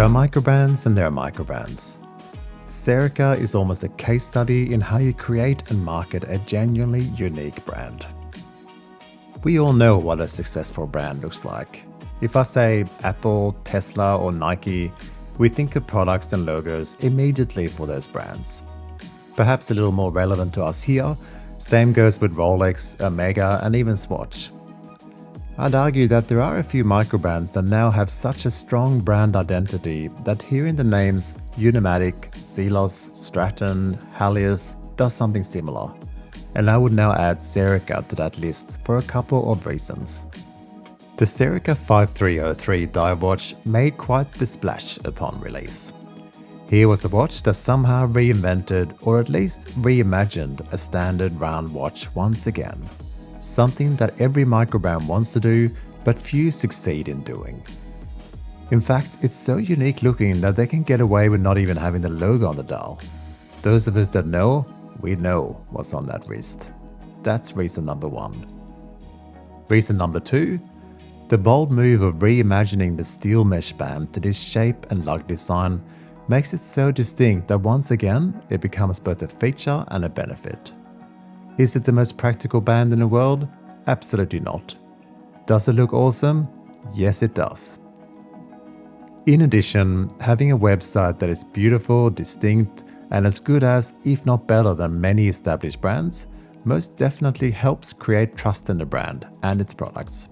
are microbrands and there are microbrands. Serica is almost a case study in how you create and market a genuinely unique brand. We all know what a successful brand looks like. If I say Apple, Tesla or Nike, we think of products and logos immediately for those brands. Perhaps a little more relevant to us here, same goes with Rolex, Omega and even Swatch. I'd argue that there are a few microbrands that now have such a strong brand identity that hearing the names Unimatic, Celos, Stratton, Halios does something similar. And I would now add Serica to that list for a couple of reasons. The Serica 5303 dive watch made quite the splash upon release. Here was a watch that somehow reinvented or at least reimagined a standard round watch once again. Something that every microbrand wants to do, but few succeed in doing. In fact, it's so unique looking that they can get away with not even having the logo on the dial. Those of us that know, we know what's on that wrist. That's reason number one. Reason number two, the bold move of reimagining the steel mesh band to this shape and lug design makes it so distinct that once again, it becomes both a feature and a benefit. Is it the most practical band in the world? Absolutely not. Does it look awesome? Yes, it does. In addition, having a website that is beautiful, distinct, and as good as, if not better than many established brands, most definitely helps create trust in the brand and its products.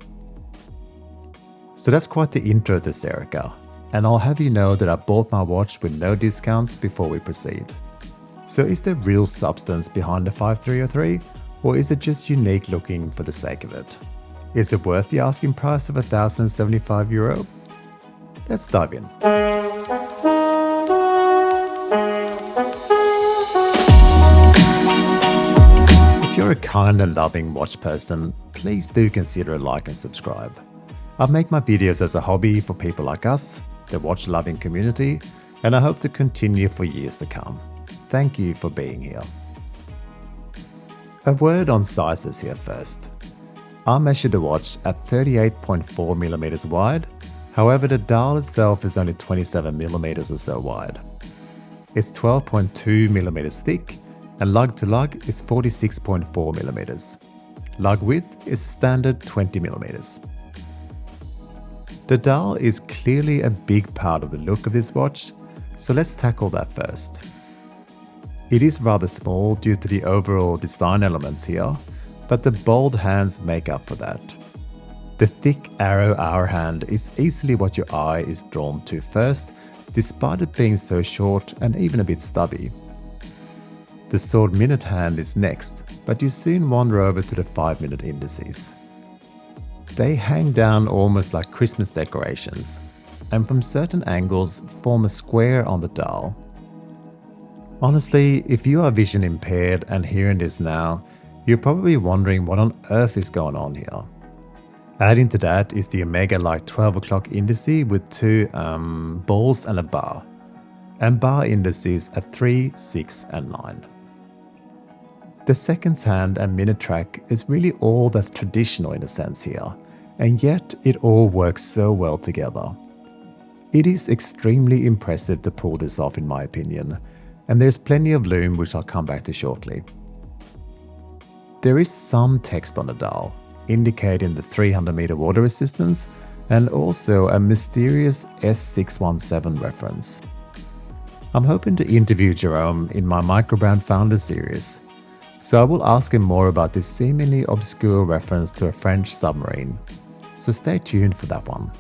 So that's quite the intro to Serica, and I'll have you know that I bought my watch with no discounts before we proceed. So is there real substance behind the 5303, or is it just unique looking for the sake of it? Is it worth the asking price of €1,075? Let's dive in. If you're a kind and loving watch person, please do consider a like and subscribe. I make my videos as a hobby for people like us, the watch loving community, and I hope to continue for years to come. Thank you for being here. A word on sizes here first. I measured the watch at 38.4mm wide, however the dial itself is only 27mm or so wide. It's 12.2mm thick and lug to lug is 46.4mm. Lug width is a standard 20mm. The dial is clearly a big part of the look of this watch, so let's tackle that first. It is rather small due to the overall design elements here, but the bold hands make up for that. The thick arrow hour hand is easily what your eye is drawn to first, despite it being so short and even a bit stubby. The sword minute hand is next, but you soon wander over to the 5-minute indices. They hang down almost like Christmas decorations, and from certain angles form a square on the dial. Honestly, if you are vision impaired and hearing this now, you're probably wondering what on earth is going on here. Adding to that is the Omega-like 12 o'clock indice with two balls and a bar, and bar indices at 3, 6 and 9. The seconds hand and minute track is really all that's traditional in a sense here, and yet it all works so well together. It is extremely impressive to pull this off in my opinion, and there's plenty of loom which I'll come back to shortly. There is some text on the dial, indicating the 300-meter water resistance and also a mysterious S617 reference. I'm hoping to interview Jerome in my Microbrand Founder series, so I will ask him more about this seemingly obscure reference to a French submarine, so stay tuned for that one.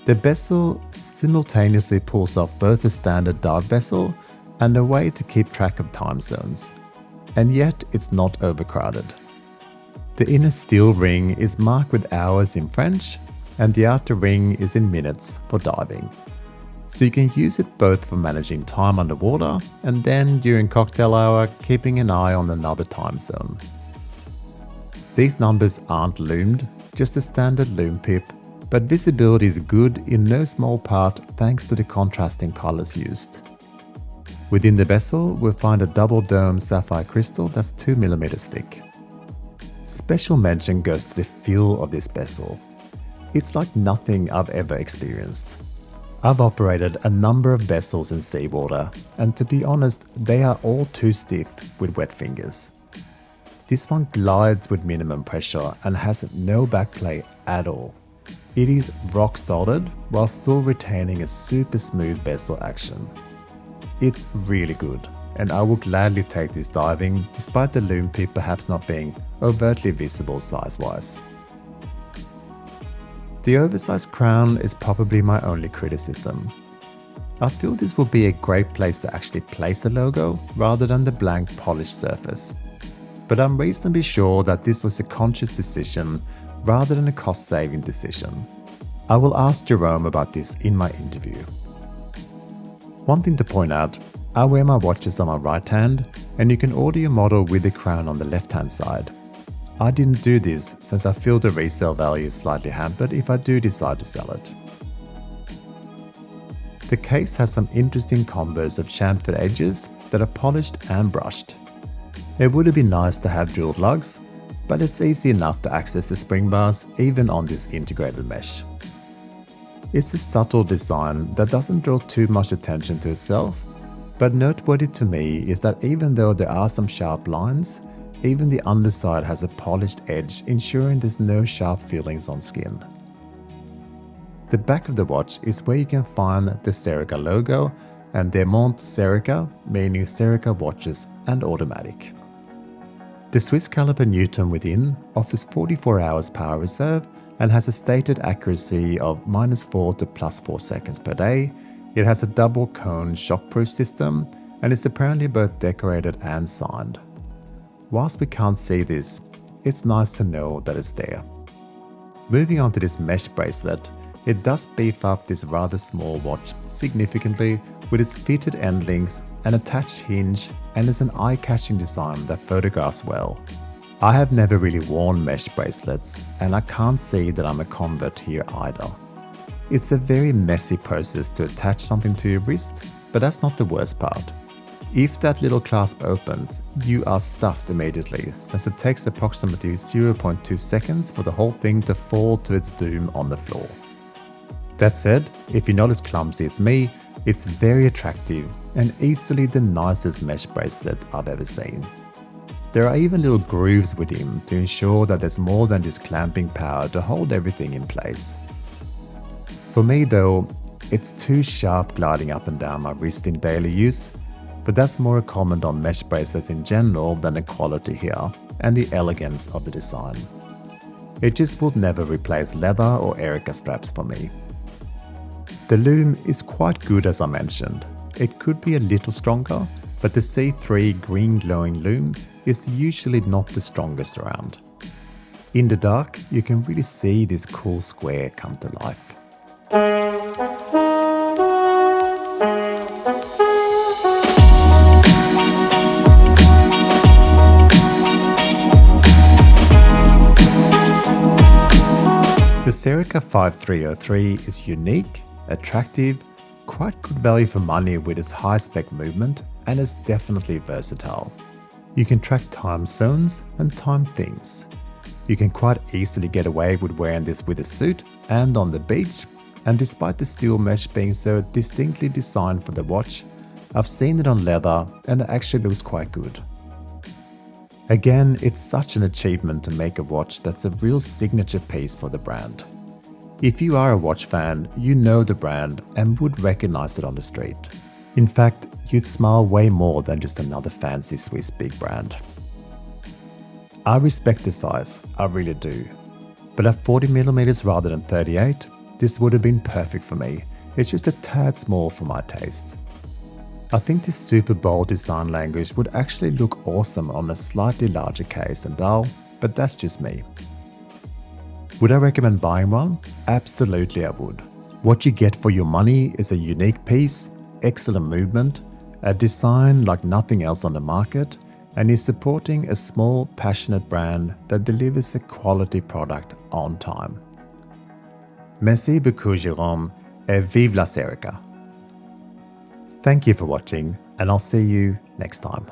The bezel simultaneously pulls off both the standard dive bezel and a way to keep track of time zones, and yet it's not overcrowded. The inner steel ring is marked with hours in French, and the outer ring is in minutes for diving. So you can use it both for managing time underwater and then during cocktail hour keeping an eye on another time zone. These numbers aren't loomed, just a standard loom pip, but visibility is good in no small part thanks to the contrasting colors used. Within the bezel, we'll find a double dome sapphire crystal that's 2mm thick. Special mention goes to the feel of this bezel. It's like nothing I've ever experienced. I've operated a number of Bezels in seawater, and to be honest, they are all too stiff with wet fingers. This one glides with minimum pressure and has no backplay at all. It is rock solid while still retaining a super smooth bezel action. It's really good, and I will gladly take this diving despite the loom pip perhaps not being overtly visible size-wise. The oversized crown is probably my only criticism. I feel this will be a great place to actually place a logo rather than the blank polished surface. But I'm reasonably sure that this was a conscious decision rather than a cost-saving decision. I will ask Jerome about this in my interview. One thing to point out, I wear my watches on my right hand, and you can order your model with the crown on the left hand side. I didn't do this since I feel the resale value is slightly hampered if I do decide to sell it. The case has some interesting combos of chamfered edges that are polished and brushed. It would have been nice to have drilled lugs, but it's easy enough to access the spring bars even on this integrated mesh. It's a subtle design that doesn't draw too much attention to itself, but noteworthy to me is that even though there are some sharp lines, even the underside has a polished edge, ensuring there's no sharp feelings on skin. The back of the watch is where you can find the Serica logo and Demont Serica, meaning Serica watches and automatic. The Swiss caliper Newton within offers 44 hours power reserve and has a stated accuracy of -4 to +4 seconds per day. It has a double cone shockproof system and is apparently both decorated and signed. Whilst we can't see this, it's nice to know that it's there. Moving on to this mesh bracelet, it does beef up this rather small watch significantly with its fitted end links, an attached hinge, and is an eye-catching design that photographs well. I have never really worn mesh bracelets, and I can't say that I'm a convert here either. It's a very messy process to attach something to your wrist, but that's not the worst part. If that little clasp opens, you are stuffed immediately, since it takes approximately 0.2 seconds for the whole thing to fall to its doom on the floor. That said, if you're not as clumsy as me, it's very attractive and easily the nicest mesh bracelet I've ever seen. There are even little grooves within to ensure that there's more than just clamping power to hold everything in place. For me though, it's too sharp gliding up and down my wrist in daily use, but that's more a comment on mesh bracelets in general than the quality here and the elegance of the design. It just would never replace leather or Erica straps for me. The loom is quite good as I mentioned. It could be a little stronger, but the C3 green glowing loom is usually not the strongest around. In the dark, you can really see this cool square come to life. The Serica 5303 is unique, attractive, quite good value for money with its high-spec movement, and is definitely versatile. You can track time zones and time things. You can quite easily get away with wearing this with a suit and on the beach, and despite the steel mesh being so distinctly designed for the watch, I've seen it on leather and it actually looks quite good. Again, it's such an achievement to make a watch that's a real signature piece for the brand. If you are a watch fan, you know the brand and would recognize it on the street. In fact, you'd smile way more than just another fancy Swiss big brand. I respect the size, I really do. But at 40mm rather than 38, this would have been perfect for me. It's just a tad small for my taste. I think this super bold design language would actually look awesome on a slightly larger case and dial, but that's just me. Would I recommend buying one? Absolutely I would. What you get for your money is a unique piece, excellent movement, a design like nothing else on the market, and you're supporting a small, passionate brand that delivers a quality product on time. Merci beaucoup Jérôme, et vive la Serica! Thank you for watching, and I'll see you next time.